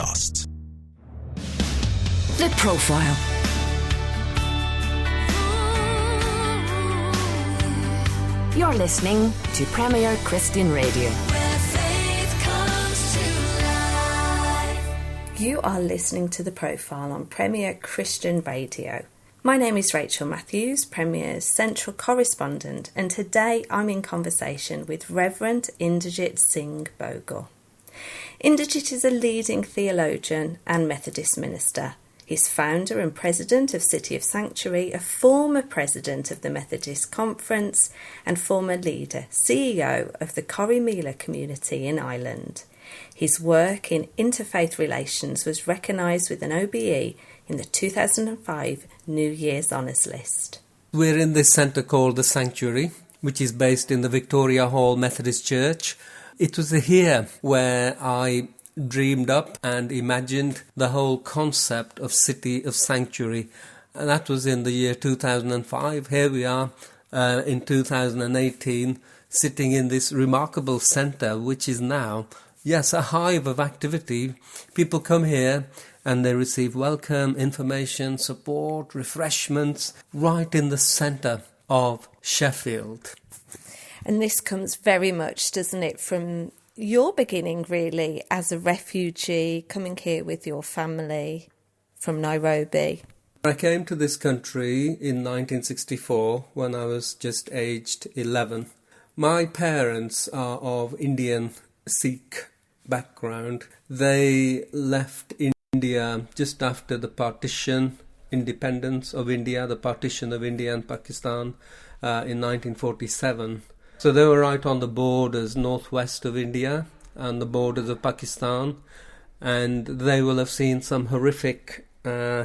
podcasts. The Profile. You're listening to Premier Christian Radio. Where faith comes to life. You are listening to The Profile on Premier Christian Radio. My name is Rachel Matthews, Premier's Central Correspondent, and today I'm in conversation with Reverend Inderjit Singh Bhogal. Inderjit is a leading theologian and Methodist minister. He's founder and president of City of Sanctuary, a former president of the Methodist Conference, and former leader, CEO of the Corrymeela community in Ireland. His work in interfaith relations was recognised with an OBE in the 2005 New Year's Honours List. We're in this centre called the Sanctuary, which is based in the Victoria Hall Methodist Church. It was here where I dreamed up and imagined the whole concept of City of Sanctuary. And that was in the year 2005. Here we are in 2018, sitting in this remarkable centre, which is now, yes, a hive of activity. People come here and they receive welcome, information, support, refreshments, right in the centre of Sheffield. And this comes very much, doesn't it, from your beginning, really, as a refugee, coming here with your family from Nairobi. I came to this country in 1964 when I was just aged 11. My parents are of Indian Sikh background. They left India just after the independence of India, the partition of India and Pakistan in 1947. So they were right on the borders northwest of India and the borders of Pakistan, and they will have seen some horrific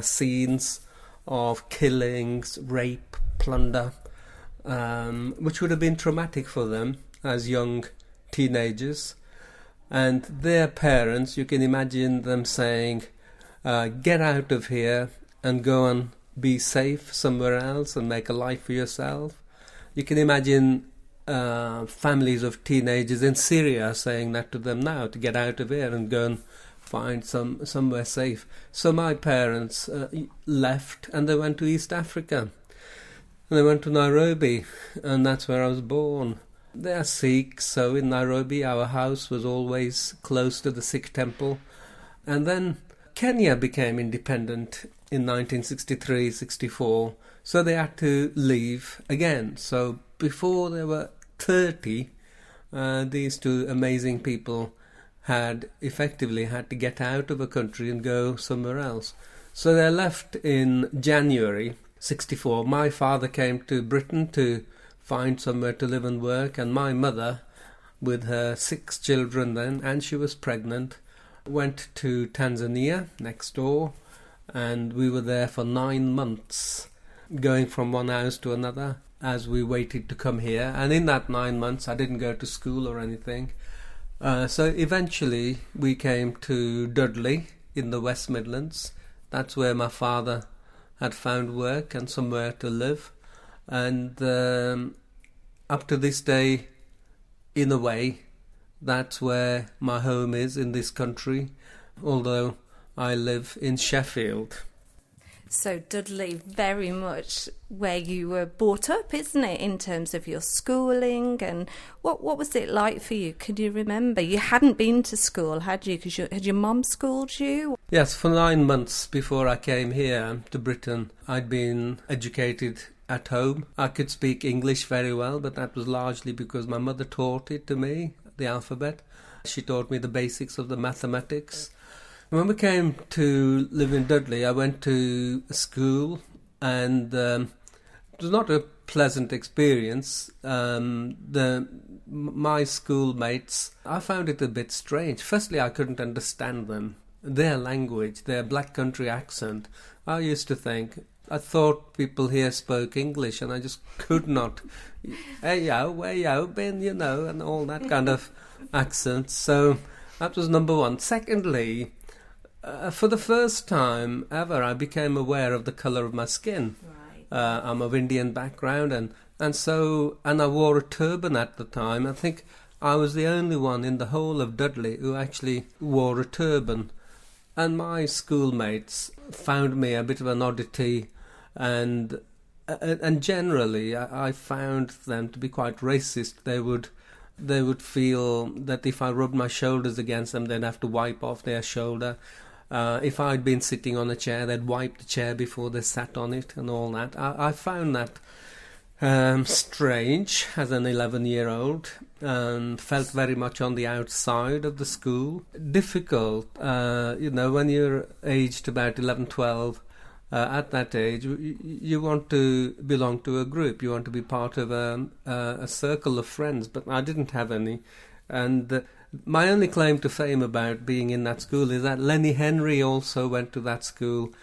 scenes of killings, rape, plunder, which would have been traumatic for them as young teenagers. And their parents, you can imagine them saying, get out of here and go and be safe somewhere else and make a life for yourself. You can imagine families of teenagers in Syria saying that to them now, to get out of here and go and find somewhere safe. So my parents left and they went to East Africa. And they went to Nairobi, and that's where I was born. They are Sikhs, so in Nairobi our house was always close to the Sikh temple. And then Kenya became independent in 1963-64, so they had to leave again. So before they were 30, these two amazing people had effectively had to get out of a country and go somewhere else. So they left in January 64. My father came to Britain to find somewhere to live and work, and my mother, with her 6 children then, and she was pregnant, went to Tanzania next door, and we were there for 9 months, going from one house to another as we waited to come here. And in that 9 months I didn't go to school or anything. So eventually we came to Dudley in the West Midlands. That's where my father had found work and somewhere to live. And up to this day, in a way, that's where my home is in this country, although I live in Sheffield. So Dudley, very much where you were brought up, isn't it, in terms of your schooling? And what was it like for you? Can you remember? You hadn't been to school, had you? Because had your mum schooled you? Yes, for 9 months before I came here to Britain, I'd been educated at home. I could speak English very well, but that was largely because my mother taught it to me, the alphabet. She taught me the basics of the mathematics. When we came to live in Dudley, I went to school, and it was not a pleasant experience. My schoolmates, I found it a bit strange. Firstly, I couldn't understand them, their language, their black country accent. I used to think, I thought people here spoke English, and I just could not. Hey yo, where yo been, you know, and all that kind of accent. So that was number one. Secondly, for the first time ever, I became aware of the colour of my skin. Right. I'm of Indian background, and I wore a turban at the time. I think I was the only one in the whole of Dudley who actually wore a turban. And my schoolmates found me a bit of an oddity, and generally I found them to be quite racist. They would feel that if I rubbed my shoulders against them, they'd have to wipe off their shoulder. If I'd been sitting on a chair, they'd wipe the chair before they sat on it and all that. I found that strange as an 11-year-old, and felt very much on the outside of the school. Difficult, when you're aged about 11, 12, at that age, you want to belong to a group. You want to be part of a circle of friends, but I didn't have any. And my only claim to fame about being in that school is that Lenny Henry also went to that school.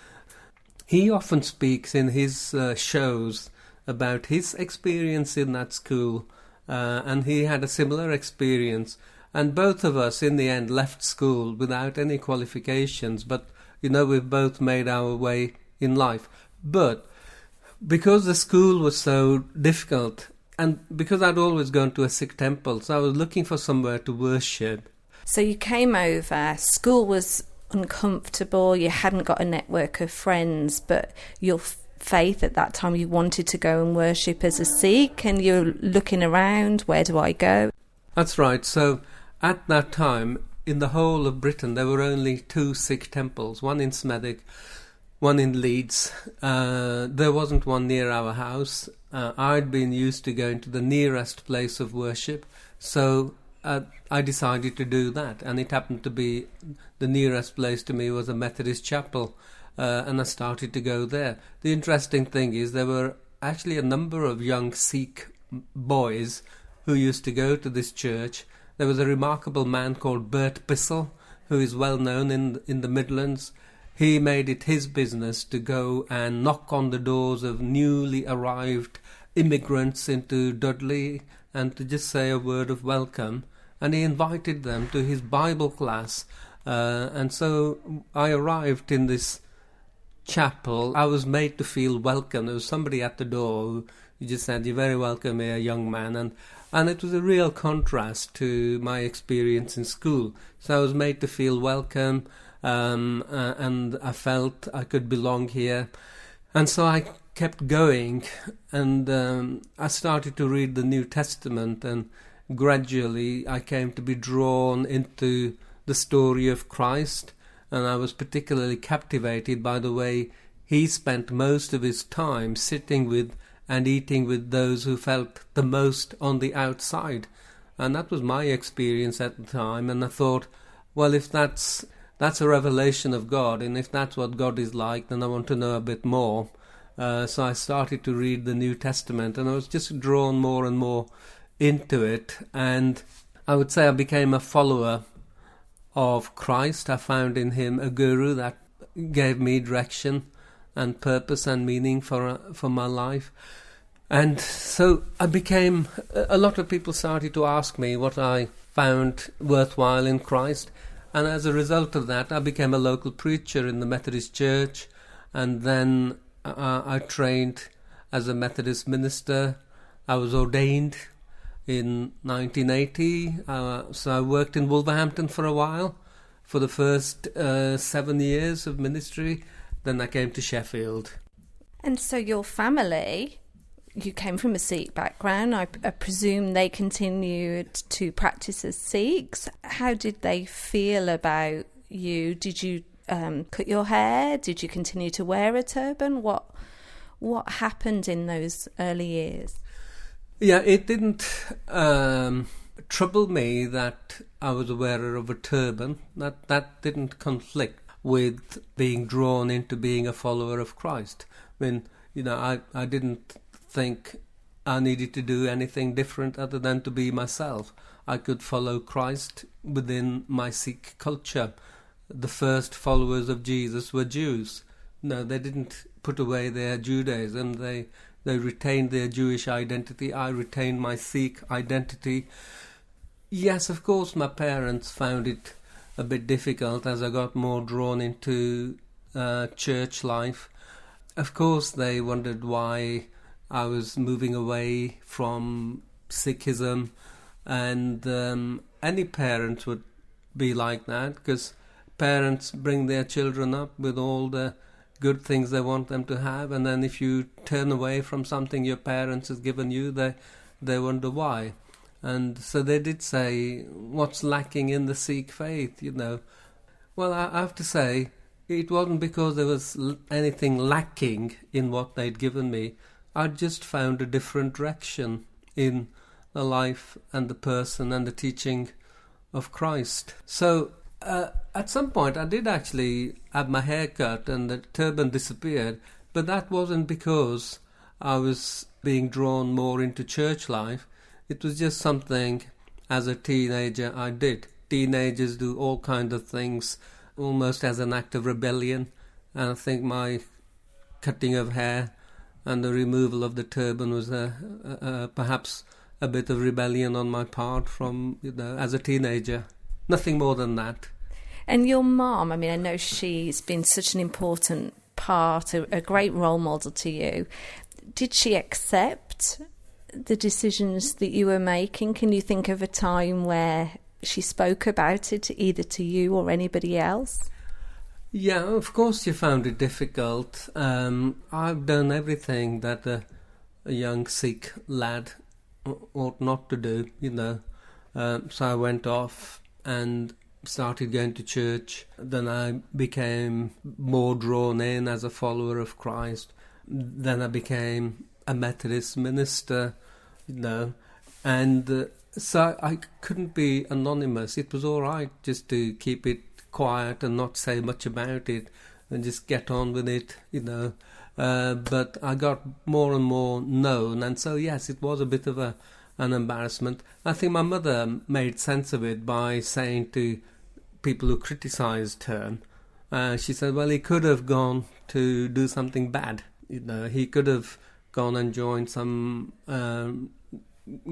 He often speaks in his shows about his experience in that school, and he had a similar experience. And both of us, in the end, left school without any qualifications, but, we've both made our way in life. But because the school was so difficult, and because I'd always gone to a Sikh temple, so I was looking for somewhere to worship. So you came over, school was uncomfortable, you hadn't got a network of friends, but your faith at that time, you wanted to go and worship as a Sikh, and you're looking around, where do I go? That's right. So at that time, in the whole of Britain, there were only 2 Sikh temples, one in Smethwick, one in Leeds. There wasn't one near our house. I'd been used to going to the nearest place of worship, so I decided to do that, and it happened to be the nearest place to me was a Methodist chapel, and I started to go there. The interesting thing is there were actually a number of young Sikh boys who used to go to this church. There was a remarkable man called Bert Bissell, who is well known in the Midlands. He made it his business to go and knock on the doors of newly arrived immigrants into Dudley and to just say a word of welcome. And he invited them to his Bible class. And so I arrived in this chapel. I was made to feel welcome. There was somebody at the door who just said, "You're very welcome here, young man." And it was a real contrast to my experience in school. So I was made to feel welcome, and I felt I could belong here. And so I kept going, and I started to read the New Testament, and gradually I came to be drawn into the story of Christ, and I was particularly captivated by the way he spent most of his time sitting with and eating with those who felt the most on the outside. And that was my experience at the time, and I thought, well, if that's a revelation of God, and if that's what God is like, then I want to know a bit more. So I started to read the New Testament, and I was just drawn more and more into it, and I would say I became a follower of Christ. I found in him a guru that gave me direction and purpose and meaning for my life. And so I became, a lot of people started to ask me what I found worthwhile in Christ, and as a result of that I became a local preacher in the Methodist Church, and then I trained as a Methodist minister. I was ordained in 1980, so I worked in Wolverhampton for a while, for the first 7 years of ministry. Then I came to Sheffield. And so your family, you came from a Sikh background. I presume they continued to practice as Sikhs. How did they feel about you? Did you cut your hair? Did you continue to wear a turban? What happened in those early years? Yeah, it didn't trouble me that I was a wearer of a turban. That didn't conflict with being drawn into being a follower of Christ. I mean, I didn't think I needed to do anything different other than to be myself. I could follow Christ within my Sikh culture. The first followers of Jesus were Jews. No, they didn't put away their Judaism. They retained their Jewish identity. I retained my Sikh identity. Yes, of course, my parents found it a bit difficult as I got more drawn into church life. Of course, they wondered why I was moving away from Sikhism, and any parent would be like that, because parents bring their children up with all the good things they want them to have, and then if you turn away from something your parents has given you, they wonder why. And so they did say, what's lacking in the Sikh faith, Well, I have to say, it wasn't because there was anything lacking in what they'd given me. I just found a different direction in the life and the person and the teaching of Christ. So at some point I did actually have my hair cut and the turban disappeared, but that wasn't because I was being drawn more into church life. It was just something as a teenager I did. Teenagers do all kinds of things almost as an act of rebellion, and I think my cutting of hair and the removal of the turban was perhaps a bit of rebellion on my part from, as a teenager. Nothing more than that. And your mom, I know she's been such an important part, a great role model to you. Did she accept the decisions that you were making? Can you think of a time where she spoke about it, either to you or anybody else? Yeah, of course she found it difficult. I've done everything that a young Sikh lad ought not to do, So I went off and started going to church. Then I became more drawn in as a follower of Christ. Then I became a Methodist minister, and so I couldn't be anonymous. It was all right just to keep it quiet and not say much about it and just get on with it, But I got more and more known, and so yes, it was a bit of an embarrassment. I think my mother made sense of it by saying to people who criticised her, she said, well, he could have gone to do something bad. He could have gone and joined some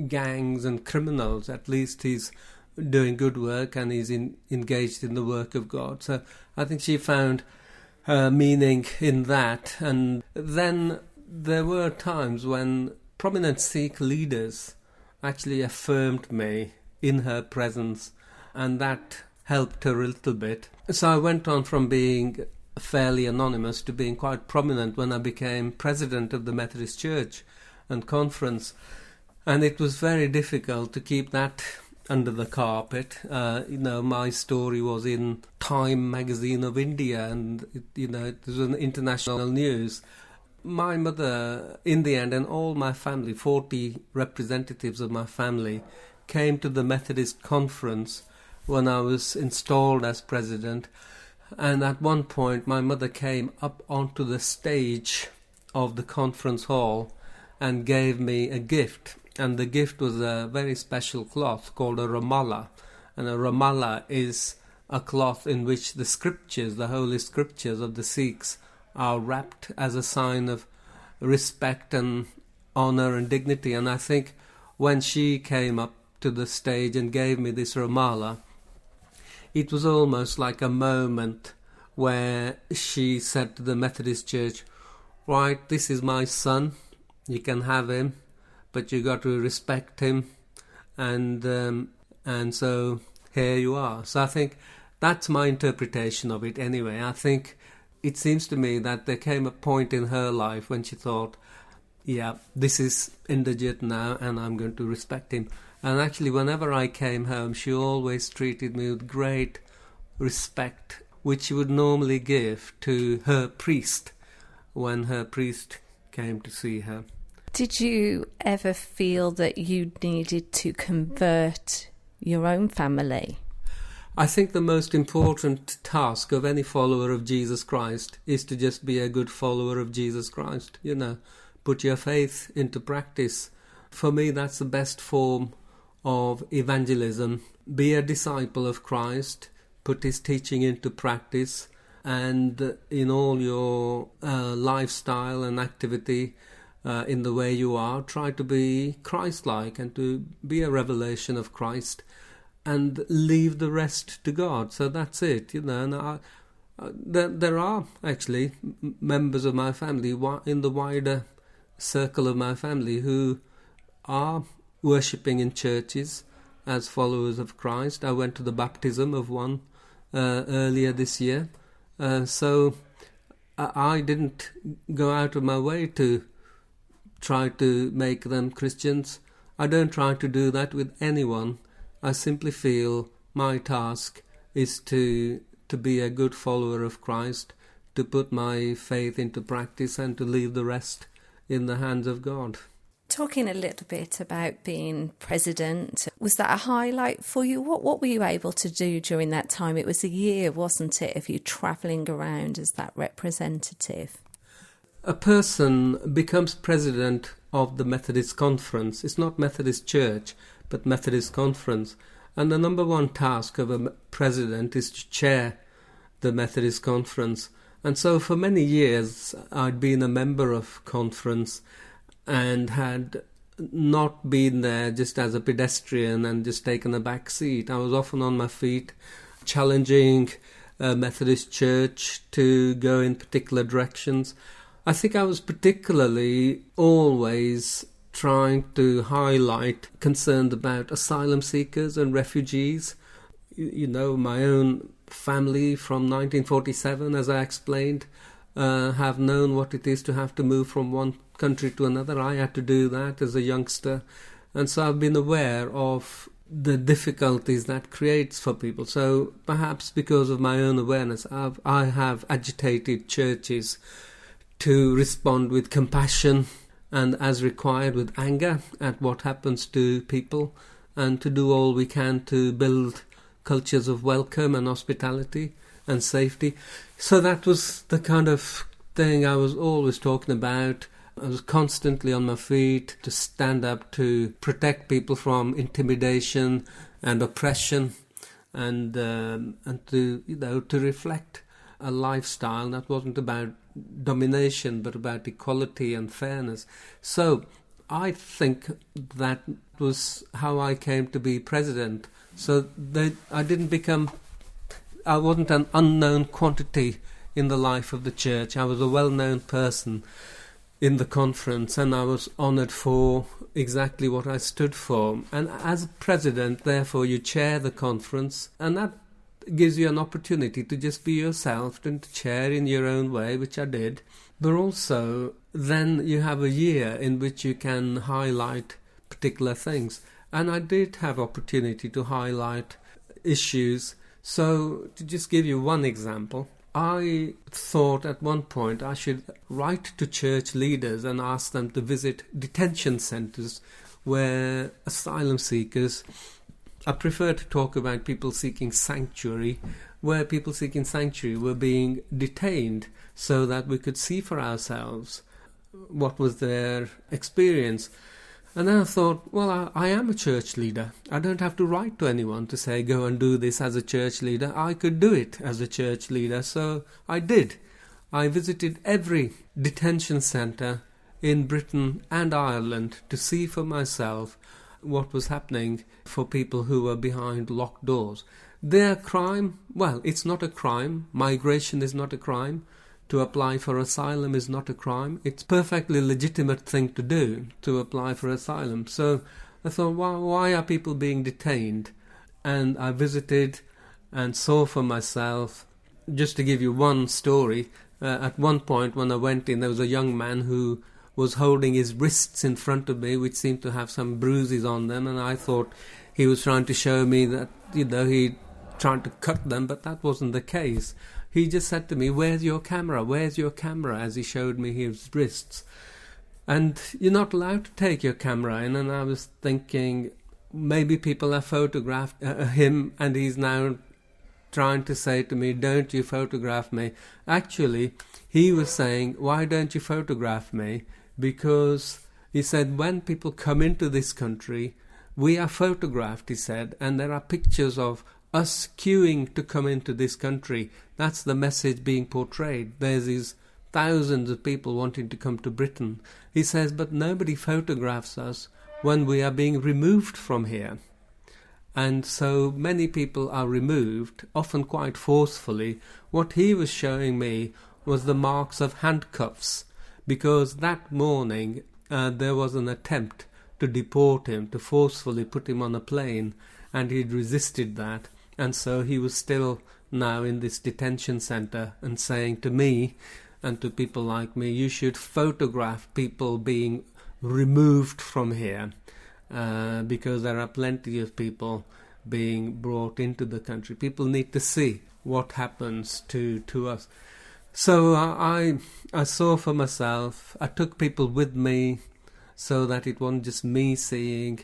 gangs and criminals. At least he's doing good work and he's engaged in the work of God. So I think she found meaning in that. And then there were times when prominent Sikh leaders actually affirmed me in her presence, and that helped her a little bit. So I went on from being fairly anonymous to being quite prominent when I became president of the Methodist Church and Conference. And it was very difficult to keep that under the carpet. My story was in Time magazine of India, and it was an international news. My mother, in the end, and all my family, 40 representatives of my family, came to the Methodist Conference when I was installed as president. And at one point, my mother came up onto the stage of the conference hall and gave me a gift. And the gift was a very special cloth called a ramala. And a ramala is a cloth in which the scriptures, the holy scriptures of the Sikhs, are wrapped as a sign of respect and honour and dignity. And I think when she came up to the stage and gave me this ramala, it was almost like a moment where she said to the Methodist Church, right, this is my son, you can have him, but you got to respect him, and so here you are. So I think that's my interpretation of it anyway. I think it seems to me that there came a point in her life when she thought, yeah, this is Inderjit now, and I'm going to respect him. And actually, whenever I came home, she always treated me with great respect, which she would normally give to her priest when her priest came to see her. Did you ever feel that you needed to convert your own family? I think the most important task of any follower of Jesus Christ is to just be a good follower of Jesus Christ. Put your faith into practice. For me, that's the best form of evangelism. Be a disciple of Christ, put his teaching into practice, and in all your lifestyle and activity, in the way you are, try to be Christ-like and to be a revelation of Christ, and leave the rest to God. So that's it, And there are actually members of my family in the wider circle of my family who are worshipping in churches as followers of Christ. I went to the baptism of one earlier this year. So I didn't go out of my way to try to make them Christians. I don't try to do that with anyone. I simply feel my task is to be a good follower of Christ, to put my faith into practice and to leave the rest in the hands of God. Talking a little bit about being president, was that a highlight for you? What were you able to do during that time? It was a year, wasn't it, of you travelling around as that representative? A person becomes president of the Methodist Conference. It's not Methodist Church, but Methodist Conference. And the number one task of a president is to chair the Methodist Conference. And so for many years I'd been a member of conference and had not been there just as a pedestrian and just taken a back seat. I was often on my feet, challenging Methodist Church to go in particular directions. I think I was particularly always trying to highlight concern about asylum seekers and refugees. You know, my own family from 1947, as I explained, have known what it is to have to move from one country to another. I had to do that as a youngster, and so I've been aware of the difficulties that creates for people. So perhaps because of my own awareness, I have agitated churches to respond with compassion and, as required, with anger at what happens to people, and to do all we can to build cultures of welcome and hospitality and safety. So that was the kind of thing I was always talking about. I was constantly on my feet to stand up to protect people from intimidation and oppression, and to to reflect a lifestyle that wasn't about domination but about equality and fairness. So I think that was how I came to be president. So I wasn't an unknown quantity in the life of the church. I was a well-known person in the conference, and I was honoured for exactly what I stood for. And as president, therefore, you chair the conference, and that gives you an opportunity to just be yourself and to chair in your own way, which I did. But also, then you have a year in which you can highlight particular things. And I did have opportunity to highlight issues. So, to just give you one example, I thought at one point I should write to church leaders and ask them to visit detention centres where asylum seekers, I prefer to talk about people seeking sanctuary, where people seeking sanctuary were being detained, so that we could see for ourselves what was their experience. And then I thought, well, I am a church leader. I don't have to write to anyone to say, go and do this as a church leader. I could do it as a church leader. So I did. I visited every detention centre in Britain and Ireland to see for myself what was happening for people who were behind locked doors. Their crime, well, it's not a crime. Migration is not a crime. To apply for asylum is not a crime. It's a perfectly legitimate thing to do, to apply for asylum. So I thought, why are people being detained? And I visited and saw for myself. Just to give you one story, at one point when I went in, there was a young man who was holding his wrists in front of me, which seemed to have some bruises on them, and I thought he was trying to show me that, he tried to cut them, but that wasn't the case. He just said to me, where's your camera? Where's your camera? As he showed me his wrists. And you're not allowed to take your camera in. And I was thinking, maybe people have photographed him, and he's now trying to say to me, don't you photograph me. Actually, he was saying, why don't you photograph me? Because he said, when people come into this country, we are photographed, he said, and there are pictures of us queuing to come into this country. That's the message being portrayed. There's these thousands of people wanting to come to Britain. He says, but nobody photographs us when we are being removed from here. And so many people are removed, often quite forcefully. What he was showing me was the marks of handcuffs, because that morning there was an attempt to deport him, to forcefully put him on a plane, and he'd resisted that. And so he was still now in this detention centre and saying to me and to people like me, you should photograph people being removed from here, because there are plenty of people being brought into the country. People need to see what happens to us. So I saw for myself, I took people with me so that it wasn't just me seeing,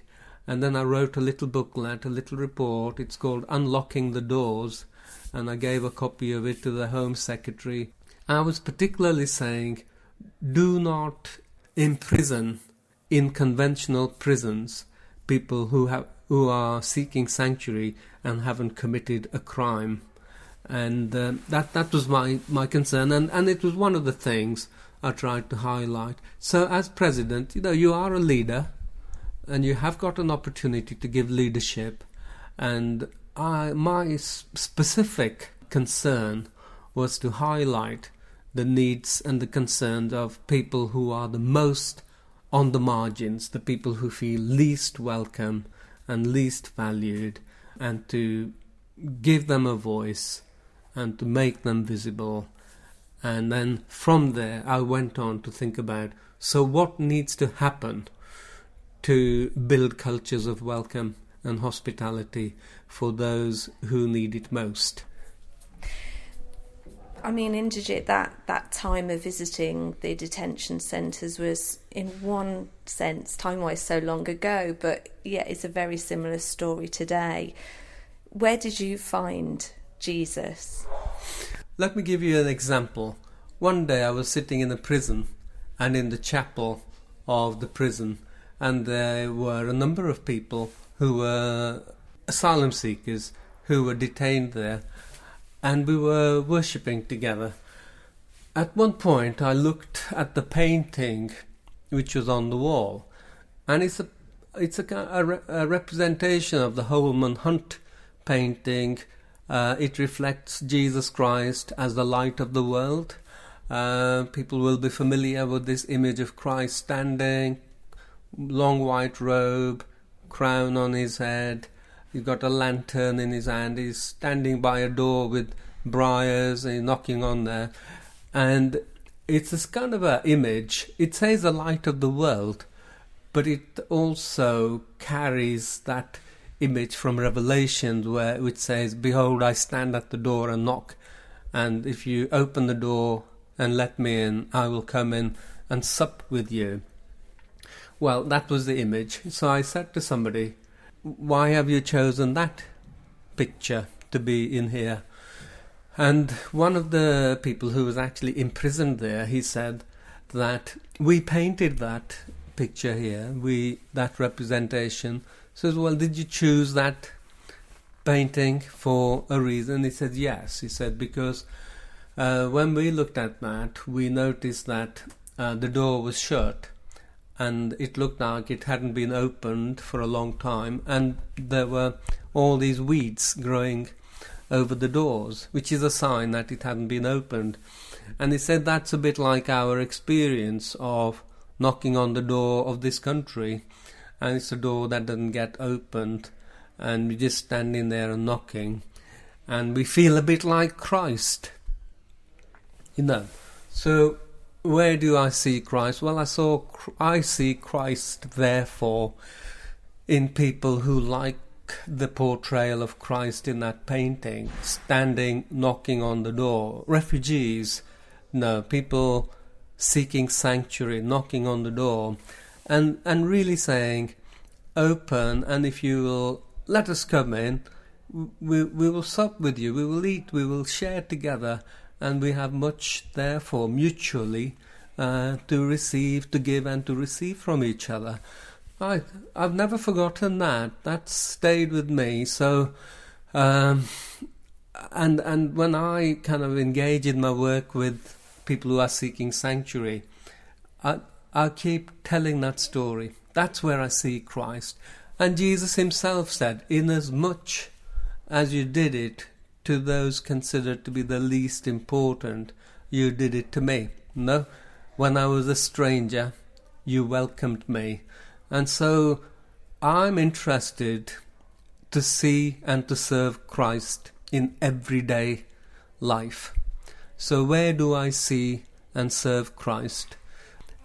and then I wrote a little booklet, a little report. It's called Unlocking the Doors, and I gave a copy of it to the Home Secretary. I was particularly saying, do not imprison in conventional prisons people who are seeking sanctuary and haven't committed a crime. And that was my concern, and it was one of the things I tried to highlight. So as president, you are a leader, and you have got an opportunity to give leadership. And my specific concern was to highlight the needs and the concerns of people who are the most on the margins, the people who feel least welcome and least valued, and to give them a voice and to make them visible. And then from there I went on to think about, so what needs to happen to build cultures of welcome and hospitality for those who need it most. I mean, Inderjit, that time of visiting the detention centres was, in one sense, time-wise so long ago, but yeah, it's a very similar story today. Where did you find Jesus? Let me give you an example. One day I was sitting in a prison and in the chapel of the prison, and there were a number of people who were asylum seekers who were detained there, and we were worshipping together. At one point I looked at the painting which was on the wall, and it's a representation of the Holman Hunt painting. It reflects Jesus Christ as the light of the world. People will be familiar with this image of Christ standing, long white robe, crown on his head. He's got a lantern in his hand. He's standing by a door with briars and he's knocking on there. And it's this kind of an image. It says the light of the world, but it also carries that image from Revelation which says, behold, I stand at the door and knock, and if you open the door and let me in, I will come in and sup with you. Well, that was the image. So I said to somebody, why have you chosen that picture to be in here? And one of the people who was actually imprisoned there, he said that we painted that picture here, that representation. Says, well, did you choose that painting for a reason? He said, yes. He said, because when we looked at that, we noticed that the door was shut, and it looked like it hadn't been opened for a long time, and there were all these weeds growing over the doors, which is a sign that it hadn't been opened. And he said that's a bit like our experience of knocking on the door of this country, and it's a door that doesn't get opened, and we're just standing there and knocking, and we feel a bit like Christ, So where do I see Christ? Well, I see Christ, therefore, in people who like the portrayal of Christ in that painting, standing, knocking on the door. Refugees, people seeking sanctuary, knocking on the door, and really saying, open, and if you will let us come in, we will sup with you, we will eat, we will share together, and we have much, therefore, mutually to receive, to give, and to receive from each other. I've never forgotten that. That's stayed with me. So, and when I kind of engage in my work with people who are seeking sanctuary, I keep telling that story. That's where I see Christ. And Jesus himself said, inasmuch as you did it to those considered to be the least important, you did it to me. No, when I was a stranger, you welcomed me. And so I'm interested to see and to serve Christ in everyday life. So where do I see and serve Christ?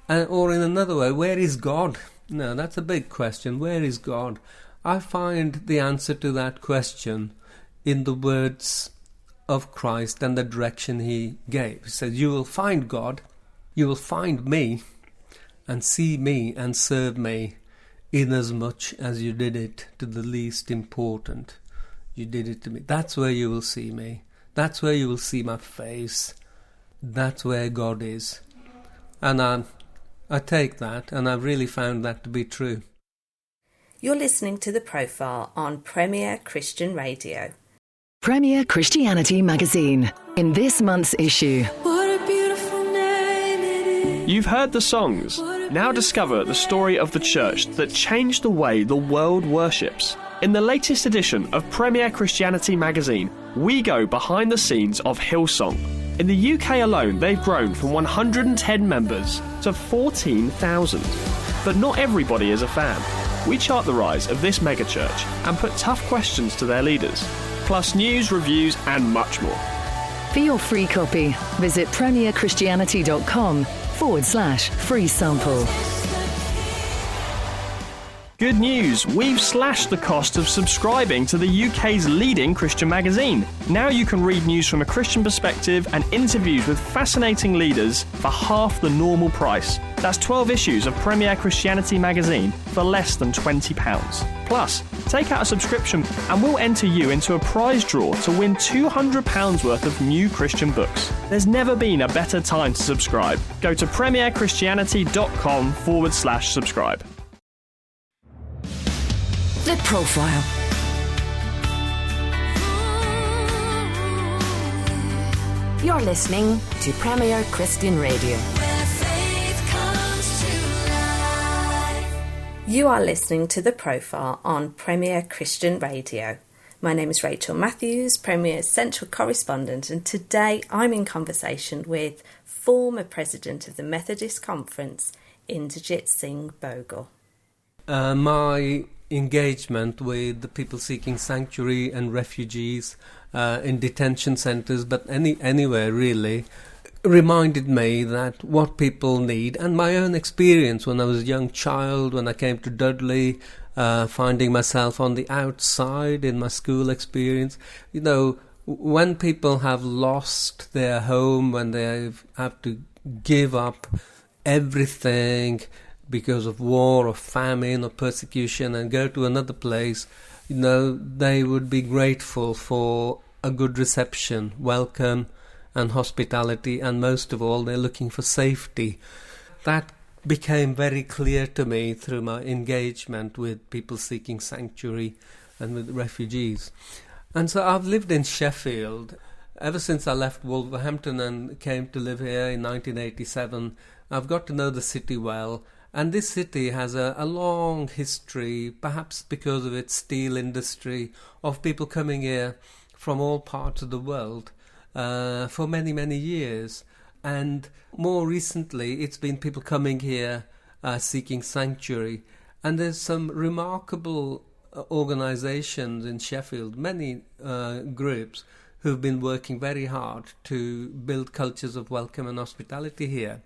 Or in another way, where is God? No, that's a big question. Where is God? I find the answer to that question in the words of Christ and the direction he gave. He said, you will find God, you will find me, and see me and serve me inasmuch as you did it to the least important. You did it to me. That's where you will see me. That's where you will see my face. That's where God is. And I take that, and I've really found that to be true. You're listening to The Profile on Premier Christian Radio. Premier Christianity Magazine. In this month's issue, What a beautiful name it is. You've heard the songs. Now discover the story of the church that changed the way the world worships. In the latest edition of Premier Christianity Magazine, we go behind the scenes of Hillsong. In the UK alone, they've grown from 110 members to 14,000. But not everybody is a fan. We chart the rise of this megachurch and put tough questions to their leaders, plus news, reviews and much more. for your free copy, visit premierchristianity.com/free sample. Good news, we've slashed the cost of subscribing to the UK's leading Christian magazine. Now you can read news from a Christian perspective and interviews with fascinating leaders for half the normal price. That's 12 issues of Premier Christianity magazine for less than £20. Plus, take out a subscription and we'll enter you into a prize draw to win £200 worth of new Christian books. There's never been a better time to subscribe. Go to premierchristianity.com/subscribe. The Profile. You're listening to Premier Christian Radio. Where faith comes to life. You are listening to The Profile on Premier Christian Radio. My name is Rachel Matthews, Premier's Central Correspondent, and today I'm in conversation with former President of the Methodist Conference, Inderjit Singh Bhogal. My engagement with the people seeking sanctuary and refugees in detention centres, but anywhere really, reminded me that what people need, and my own experience when I was a young child, when I came to Dudley, finding myself on the outside in my school experience, you know, when people have lost their home, when they have to give up everything because of war or famine or persecution and go to another place, you know, they would be grateful for a good reception, welcome and hospitality, and most of all they're looking for safety. That became very clear to me through my engagement with people seeking sanctuary and with refugees. And so I've lived in Sheffield ever since I left Wolverhampton and came to live here in 1987. I've got to know the city well. And this city has a long history, perhaps because of its steel industry, of people coming here from all parts of the world for many, many years. And more recently, it's been people coming here seeking sanctuary. And there's some remarkable organisations in Sheffield, many groups, who've been working very hard to build cultures of welcome and hospitality here.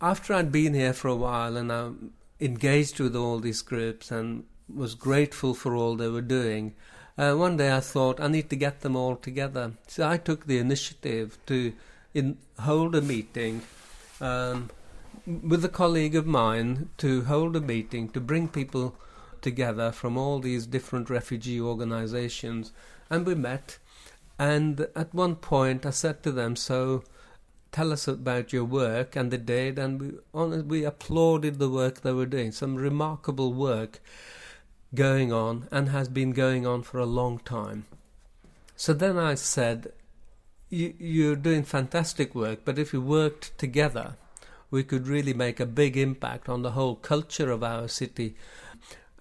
After I'd been here for a while and I'm engaged with all these groups and was grateful for all they were doing, one day I thought I need to get them all together. So I took the initiative to hold a meeting with a colleague of mine, to hold a meeting to bring people together from all these different refugee organisations. And we met, and at one point I said to them, so tell us about your work, and they did, and we applauded the work they were doing. Some remarkable work going on, and has been going on for a long time. So then I said, you're doing fantastic work, but if we worked together, we could really make a big impact on the whole culture of our city.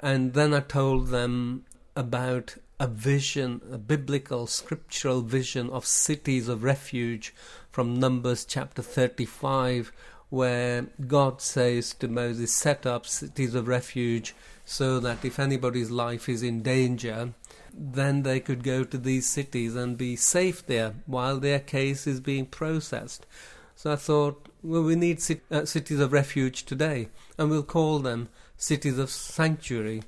And then I told them about a vision, a biblical, scriptural vision of cities of refuge from Numbers chapter 35, where God says to Moses, set up cities of refuge so that if anybody's life is in danger, then they could go to these cities and be safe there while their case is being processed. So I thought, well, we need cities of refuge today, and we'll call them cities of sanctuary.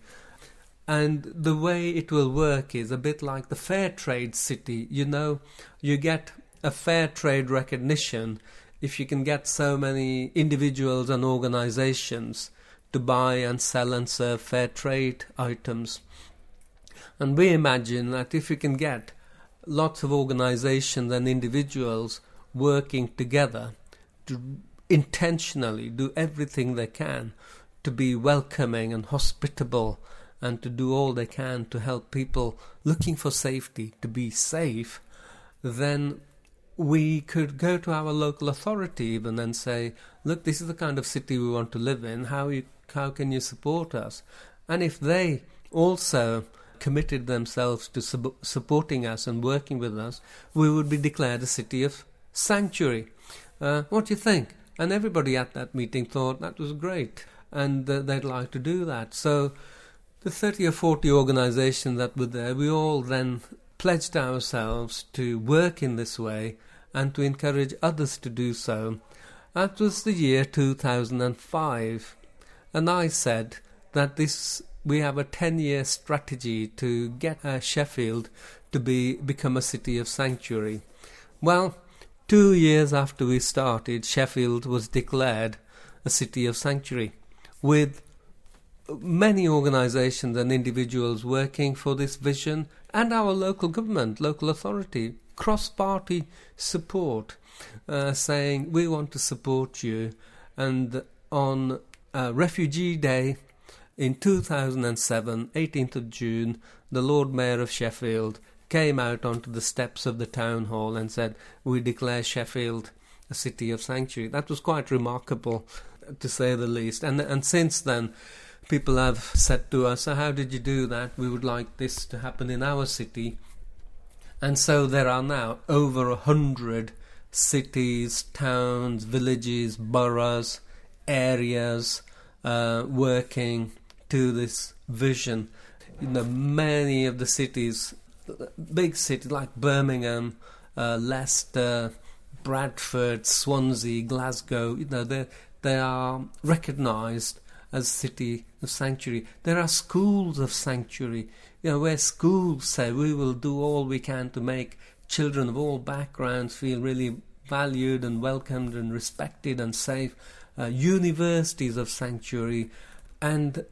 And the way it will work is a bit like the fair trade city. You know, you get a fair trade recognition if you can get so many individuals and organizations to buy and sell and serve fair trade items. And we imagine that if we can get lots of organizations and individuals working together to intentionally do everything they can to be welcoming and hospitable, and to do all they can to help people looking for safety to be safe, then we could go to our local authority even and say, look, this is the kind of city we want to live in, how can you support us? And if they also committed themselves to supporting us and working with us, we would be declared a city of sanctuary. What do you think? And everybody at that meeting thought that was great, and they'd like to do that. So the 30 or 40 organisations that were there, we all then pledged ourselves to work in this way and to encourage others to do so. That was the year 2005, and I said that we have a 10-year strategy to get Sheffield to become a city of sanctuary. Well, 2 years after we started, Sheffield was declared a city of sanctuary, with many organisations and individuals working for this vision, and our local government, local authority, cross-party support, saying we want to support you. And on Refugee Day in 2007, 18th of June, the Lord Mayor of Sheffield came out onto the steps of the town hall and said, we declare Sheffield a city of sanctuary. That was quite remarkable, to say the least. And since then, people have said to us, so how did you do that? We would like this to happen in our city. And so there are now over 100 cities, towns, villages, boroughs, areas working to this vision. You know, many of the cities, big cities like Birmingham, Leicester, Bradford, Swansea, Glasgow, you know, they are recognised as city of sanctuary. There are schools of sanctuary, you know, where schools say we will do all we can to make children of all backgrounds feel really valued and welcomed and respected and safe. Universities of sanctuary, and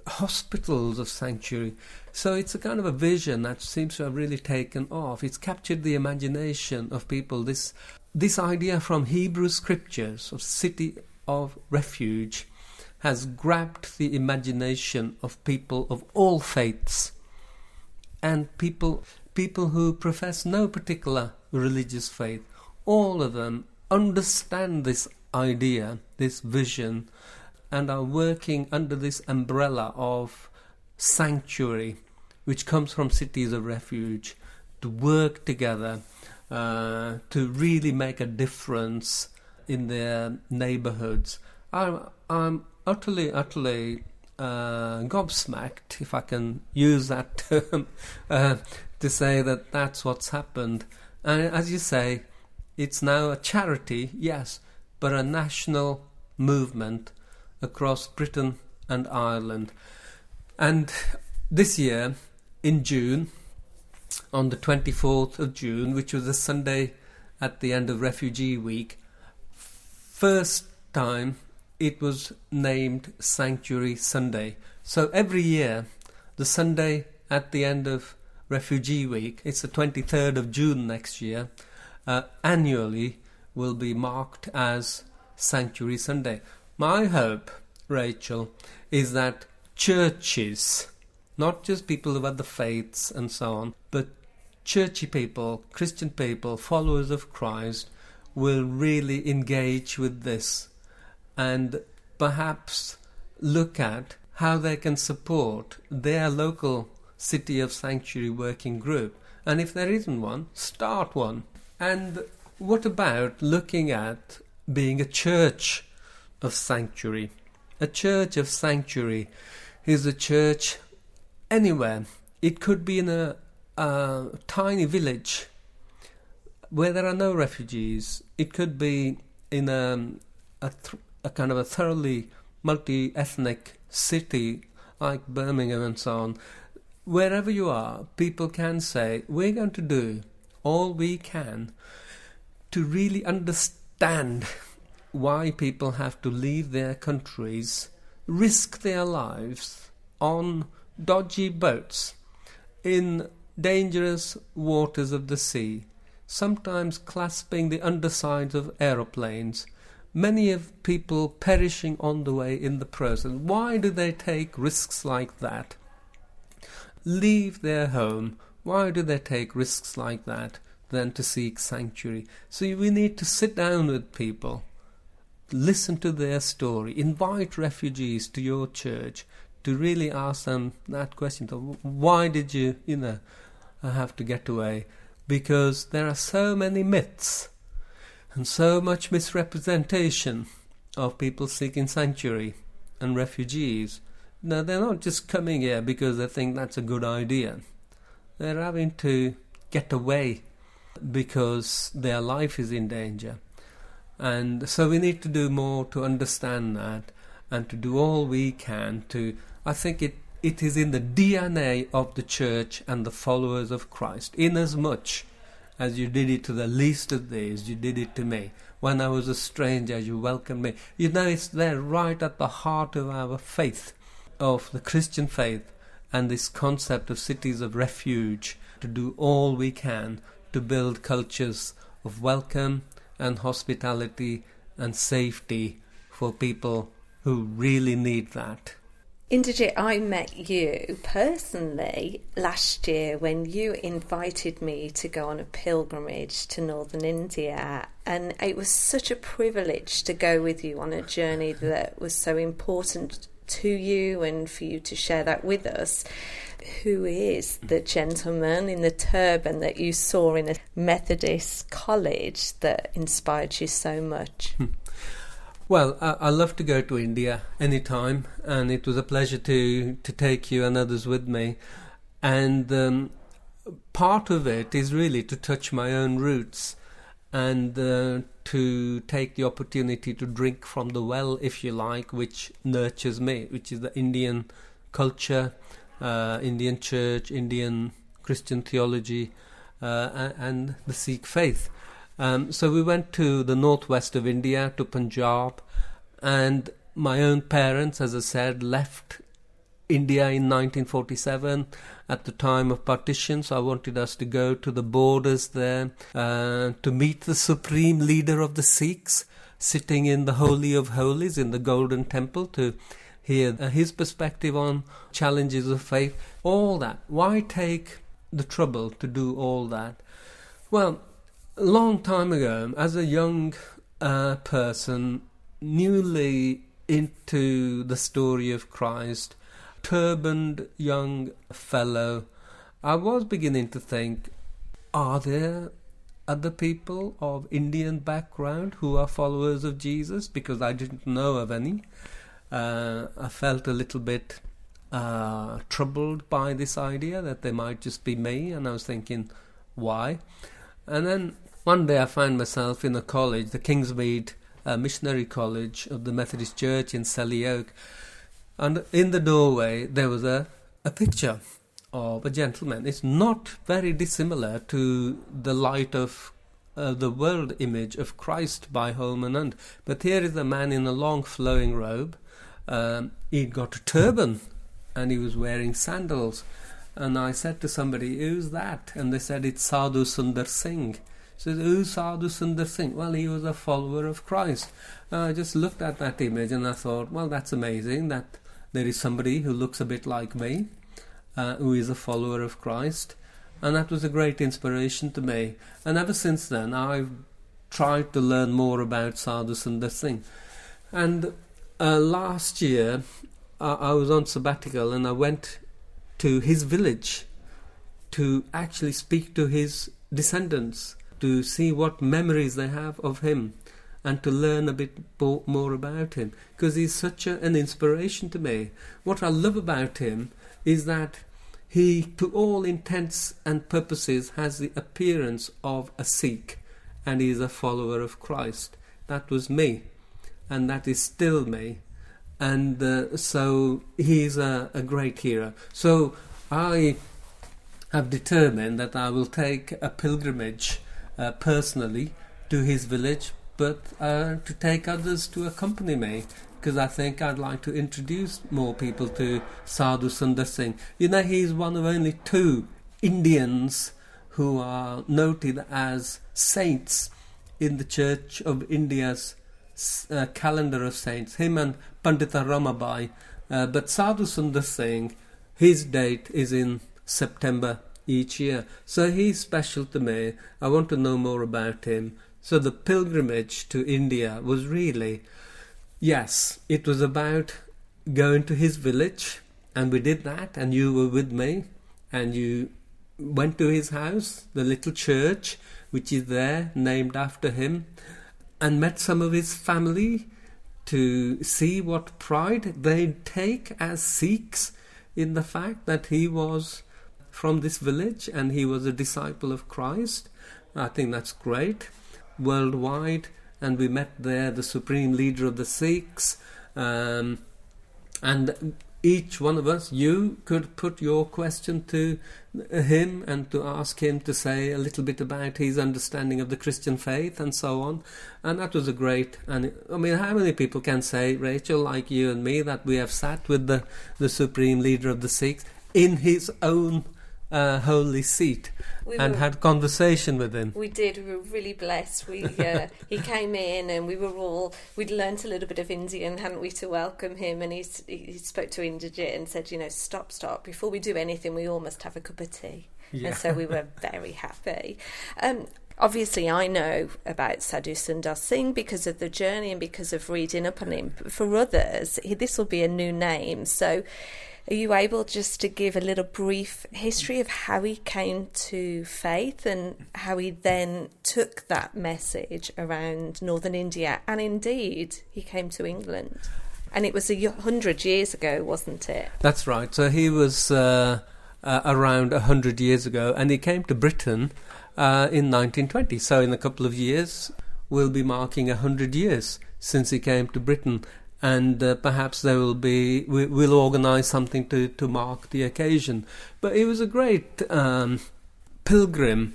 hospitals of sanctuary. So it's a kind of a vision that seems to have really taken off. It's captured the imagination of people. This idea from Hebrew scriptures of city of refuge has grabbed the imagination of people of all faiths, and people who profess no particular religious faith. All of them understand this idea, this vision, and are working under this umbrella of sanctuary, which comes from cities of refuge, to work together, to really make a difference in their neighbourhoods. I'm utterly gobsmacked, if I can use that term, to say that that's what's happened. And as you say, it's now a charity, yes, but a national movement across Britain and Ireland. And this year, in June, on the 24th of June, which was a Sunday at the end of Refugee Week, first time it was named Sanctuary Sunday. So every year, the Sunday at the end of Refugee Week, it's the 23rd of June next year, annually will be marked as Sanctuary Sunday. My hope, Rachel, is that churches, not just people of other faiths and so on, but churchy people, Christian people, followers of Christ, will really engage with this and perhaps look at how they can support their local City of Sanctuary working group. And if there isn't one, start one. And what about looking at being a church of sanctuary? A church of sanctuary is a church anywhere It could be in a tiny village where there are no refugees. It could be in a kind of a thoroughly multi-ethnic city like Birmingham and so on. Wherever you are, people can say, we're going to do all we can to really understand why people have to leave their countries, risk their lives on dodgy boats in dangerous waters of the sea, sometimes clasping the undersides of aeroplanes, many of people perishing on the way in the process. Why do they take risks like that? Leave their home. Why do they take risks like that than to seek sanctuary? So we need to sit down with people, listen to their story, invite refugees to your church to really ask them that question. Why did you have to get away? Because there are so many myths and so much misrepresentation of people seeking sanctuary and refugees. Now, they're not just coming here because they think that's a good idea. They're having to get away because their life is in danger. And so we need to do more to understand that and to do all we can to... I think it is in the DNA of the church and the followers of Christ, inasmuch as you did it to the least of these, you did it to me. When I was a stranger, you welcomed me. It's there right at the heart of our faith, of the Christian faith, and this concept of cities of refuge, to do all we can to build cultures of welcome and hospitality and safety for people who really need that. Inderjit, I met you personally last year when you invited me to go on a pilgrimage to northern India, and it was such a privilege to go with you on a journey that was so important to you and for you to share that with us. Who is the gentleman in the turban that you saw in a Methodist college that inspired you so much? Well, I love to go to India anytime, and it was a pleasure to take you and others with me. And part of it is really to touch my own roots and to take the opportunity to drink from the well, if you like, which nurtures me, which is the Indian culture, Indian church, Indian Christian theology, and the Sikh faith. So we went to the northwest of India, to Punjab, and my own parents, as I said, left India in 1947 at the time of partition, so I wanted us to go to the borders there to meet the supreme leader of the Sikhs, sitting in the Holy of Holies in the Golden Temple, to hear his perspective on challenges of faith. All that. Why take the trouble to do all that? Well, a long time ago, as a young person, newly into the story of Christ, turbaned young fellow, I was beginning to think, are there other people of Indian background who are followers of Jesus? Because I didn't know of any. I felt a little bit troubled by this idea that they might just be me, and I was thinking, why? And then one day I found myself in a college, the Kingsmead Missionary College of the Methodist Church in Selly Oak, and in the doorway there was a picture of a gentleman. It's not very dissimilar to the light of the world image of Christ by Holman Hunt, but here is a man in a long flowing robe. He'd got a turban and he was wearing sandals, and I said to somebody, who's that? And they said, it's Sadhu Sundar Singh. So, who's Sadhu Sundar Singh? Well, he was a follower of Christ. I just looked at that image and I thought, well, that's amazing that there is somebody who looks a bit like me, who is a follower of Christ. And that was a great inspiration to me. And ever since then, I've tried to learn more about Sadhu Sundar Singh. And last year, I was on sabbatical and I went to his village to actually speak to his descendants, to see what memories they have of him and to learn a bit more about him, because he's such an inspiration to me. What I love about him is that he, to all intents and purposes, has the appearance of a Sikh, and he is a follower of Christ. That was me, and that is still me. And so he's a great hero. So I have determined that I will take a pilgrimage personally to his village, but to take others to accompany me, because I think I'd like to introduce more people to Sadhu Sundar Singh. You know, he's one of only 2 Indians who are noted as saints in the Church of India's calendar of saints, him and Pandita Ramabai. But Sadhu Sundar Singh, his date is in September each year. So he's special to me. I want to know more about him. So the pilgrimage to India was really, yes, it was about going to his village, and we did that, and you were with me, and you went to his house, the little church, which is there, named after him, and met some of his family to see what pride they take as Sikhs in the fact that he was from this village and he was a disciple of Christ. I think that's great. Worldwide, and we met there the supreme leader of the Sikhs, and each one of us, you could put your question to him and to ask him to say a little bit about his understanding of the Christian faith and so on. And that was a great, and I mean, how many people can say, Rachel, like you and me, that we have sat with the supreme leader of the Sikhs in his own holy seat and had conversation with him. We did. We were really blessed. He came in and we'd learnt a little bit of Indian, hadn't we, to welcome him, and he spoke to Inderjit and said, stop, before we do anything we all must have a cup of tea. Yeah. And so we were very happy. Obviously, I know about Sadhu Sundar Singh because of the journey and because of reading up on him. But for others, this will be a new name. So are you able just to give a little brief history of how he came to faith and how he then took that message around northern India? And indeed, he came to England. And it was 100 years ago, wasn't it? That's right. So he was around 100 years ago, and he came to Britain in 1920. So in a couple of years, we'll be marking 100 years since he came to Britain. And perhaps we'll organise something to mark the occasion. But he was a great pilgrim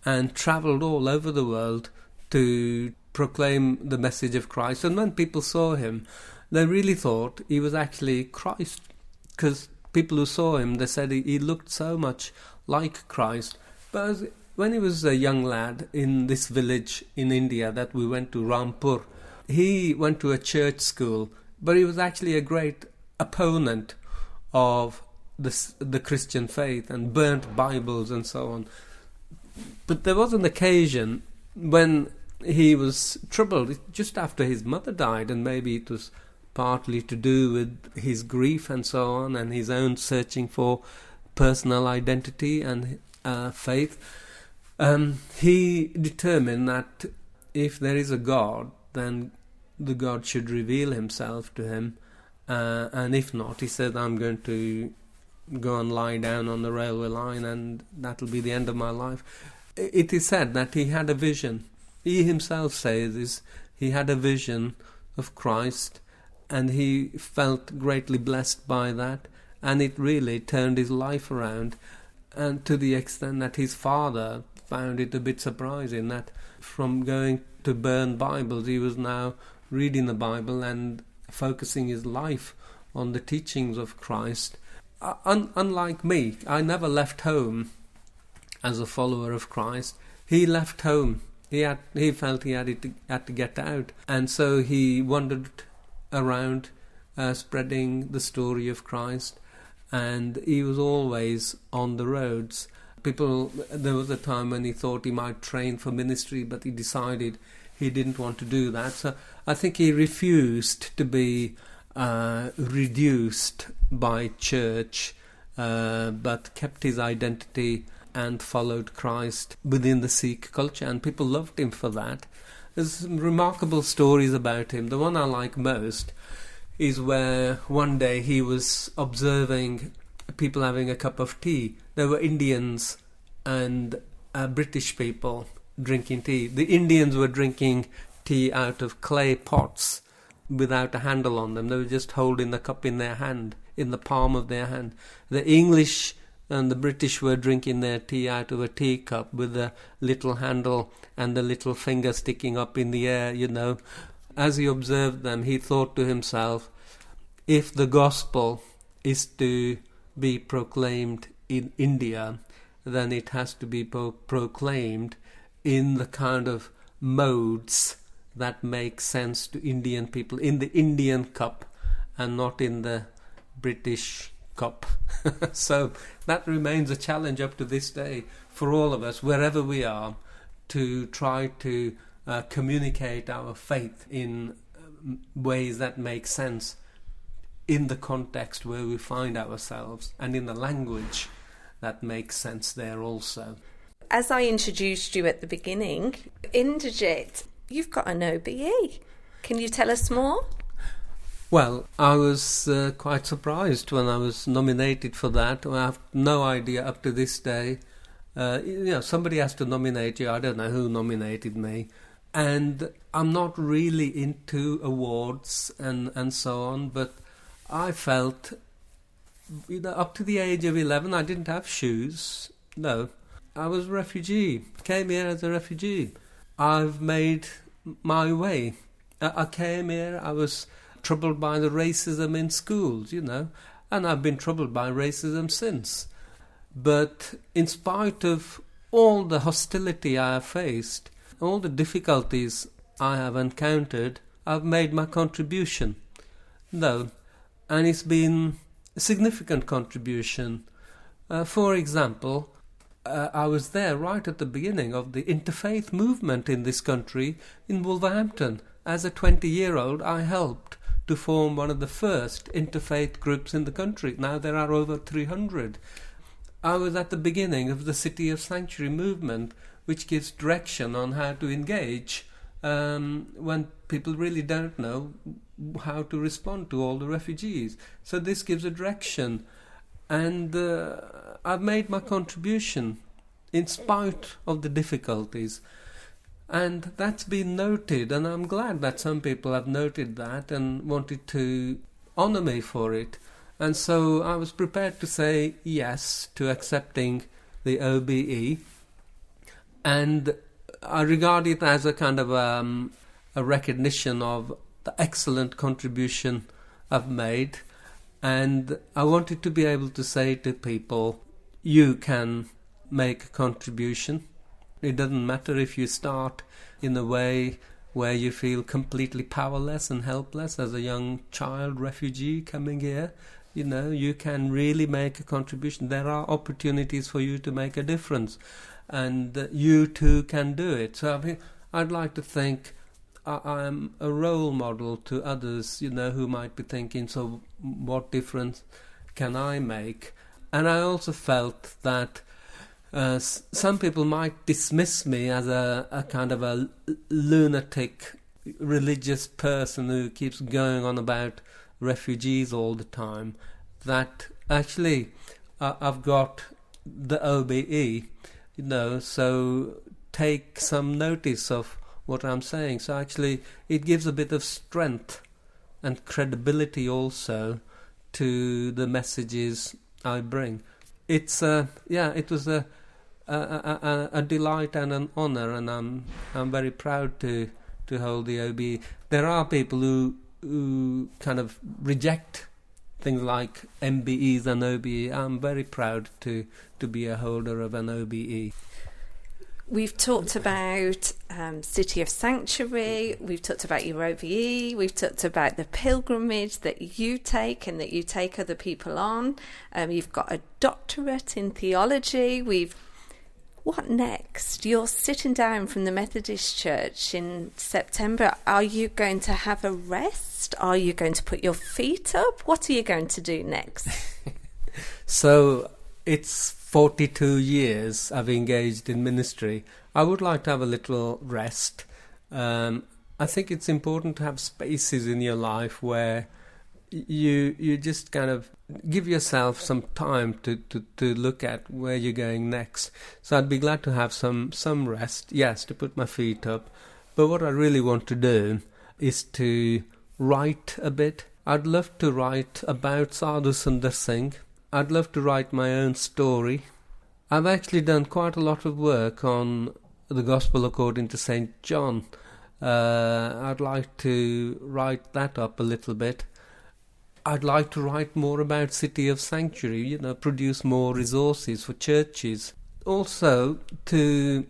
and travelled all over the world to proclaim the message of Christ. And when people saw him, they really thought he was actually Christ, because people who saw him, they said he looked so much like Christ. But when he was a young lad in this village in India that we went to, Rampur, he went to a church school, but he was actually a great opponent of the Christian faith and burnt Bibles and so on. But there was an occasion when he was troubled just after his mother died, and maybe it was partly to do with his grief and so on, and his own searching for personal identity and faith. He determined that if there is a God, then the God should reveal himself to him, and if not, he said, I'm going to go and lie down on the railway line, and that'll be the end of my life. It is said that he had a vision. He himself says he had a vision of Christ, and he felt greatly blessed by that, and it really turned his life around, and to the extent that his father found it a bit surprising that from going to burn Bibles, he was now reading the Bible and focusing his life on the teachings of Christ. Unlike me, I never left home as a follower of Christ. He left home. He felt he had to get out, and so he wandered around spreading the story of Christ, and he was always on the roads. There was a time when he thought he might train for ministry, but he decided he didn't want to do that. So I think he refused to be reduced by church, but kept his identity and followed Christ within the Sikh culture, and people loved him for that. There's some remarkable stories about him. The one I like most is where one day he was observing people having a cup of tea. There were Indians and British people drinking tea. The Indians were drinking tea out of clay pots without a handle on them. They were just holding the cup in their hand, in the palm of their hand. The English and the British were drinking their tea out of a teacup with a little handle and the little finger sticking up in the air, you know. As he observed them, he thought to himself, if the gospel is to be proclaimed in India, then it has to be proclaimed in the kind of modes that make sense to Indian people, in the Indian cup and not in the British cup. So that remains a challenge up to this day for all of us, wherever we are, to try to communicate our faith in ways that make sense in the context where we find ourselves and in the language that makes sense there also. As I introduced you at the beginning, Inderjit, you've got an OBE. Can you tell us more? Well, I was quite surprised when I was nominated for that. I have no idea up to this day. Somebody has to nominate you. I don't know who nominated me. And I'm not really into awards and so on, but I felt, up to the age of 11, I didn't have shoes. No, I was a refugee. Came here as a refugee. I've made my way. I came here, I was troubled by the racism in schools, and I've been troubled by racism since. But in spite of all the hostility I have faced, all the difficulties I have encountered, I've made my contribution. No, and it's been a significant contribution. For example, I was there right at the beginning of the interfaith movement in this country, in Wolverhampton. As a 20-year-old, I helped to form one of the first interfaith groups in the country. Now there are over 300. I was at the beginning of the City of Sanctuary movement, which gives direction on how to engage when people really don't know how to respond to all the refugees. So this gives a direction. And I've made my contribution in spite of the difficulties. And that's been noted, and I'm glad that some people have noted that and wanted to honour me for it. And so I was prepared to say yes to accepting the OBE. And I regard it as a kind of a recognition of the excellent contribution I've made. And I wanted to be able to say to people, you can make a contribution. It doesn't matter if you start in a way where you feel completely powerless and helpless as a young child refugee coming here. You can really make a contribution. There are opportunities for you to make a difference, and you too can do it. So I'd like to think I'm a role model to others, who might be thinking, so what difference can I make? And I also felt that some people might dismiss me as a kind of a lunatic religious person who keeps going on about refugees all the time. That actually I've got the OBE, so take some notice of what I'm saying. So actually it gives a bit of strength and credibility also to the messages I bring. It was a delight and an honour, and I'm very proud to hold the OBE. There are people who kind of reject things like MBEs and OBE. I'm very proud to be a holder of an OBE. We've talked about City of Sanctuary, we've talked about your OBE, we've talked about the pilgrimage that you take and that you take other people on. You've got a doctorate in theology. What next? You're sitting down from the Methodist Church in September. Are you going to have a rest? Are you going to put your feet up? What are you going to do next? So it's 42 years I've engaged in ministry. I would like to have a little rest. I think it's important to have spaces in your life where you just kind of give yourself some time to look at where you're going next. So I'd be glad to have some rest, yes, to put my feet up. But what I really want to do is to write a bit. I'd love to write about Sadhu Sundar Singh. I'd love to write my own story. I've actually done quite a lot of work on the Gospel according to St. John. I'd like to write that up a little bit. I'd like to write more about City of Sanctuary, produce more resources for churches. Also, to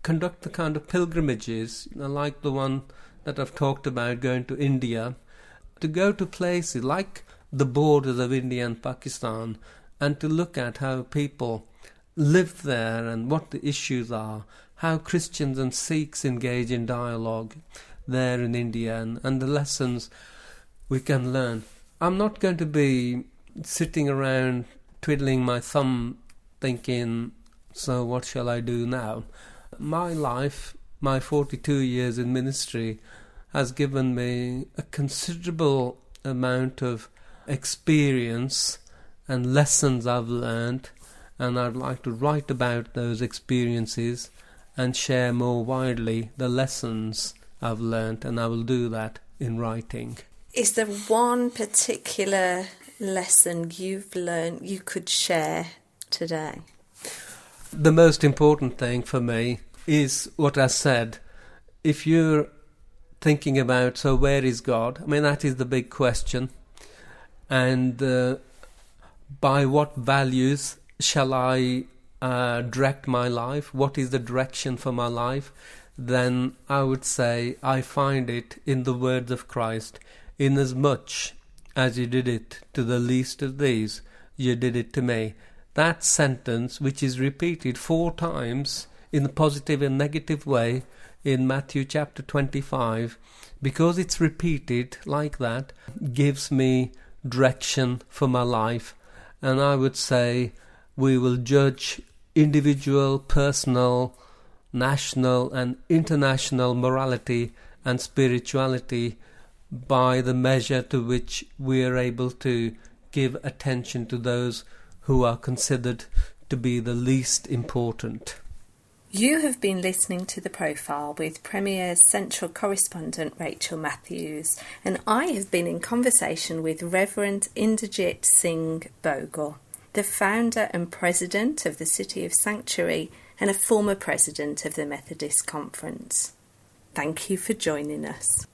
conduct the kind of pilgrimages, like the one that I've talked about, going to India, to go to places like the borders of India and Pakistan, and to look at how people live there and what the issues are, how Christians and Sikhs engage in dialogue there in India, and the lessons we can learn. I'm not going to be sitting around twiddling my thumb thinking, so what shall I do now? My life, my 42 years in ministry, has given me a considerable amount of experience and lessons I've learned, and I'd like to write about those experiences and share more widely the lessons I've learned, and I will do that in writing. Is there one particular lesson you've learned you could share today? The most important thing for me is what I said. If you're thinking about, so where is God? I mean, that is the big question. And by what values shall I direct my life? What is the direction for my life? Then I would say I find it in the words of Christ. Inasmuch as you did it to the least of these, you did it to me. That sentence, which is repeated 4 times in a positive and negative way in Matthew chapter 25, because it's repeated like that, gives me direction for my life. And I would say we will judge individual, personal, national and international morality and spirituality by the measure to which we are able to give attention to those who are considered to be the least important. You have been listening to The Profile with Premier's Central Correspondent Rachel Matthews, and I have been in conversation with Reverend Inderjit Singh Bhogal, the founder and president of the City of Sanctuary and a former president of the Methodist Conference. Thank you for joining us.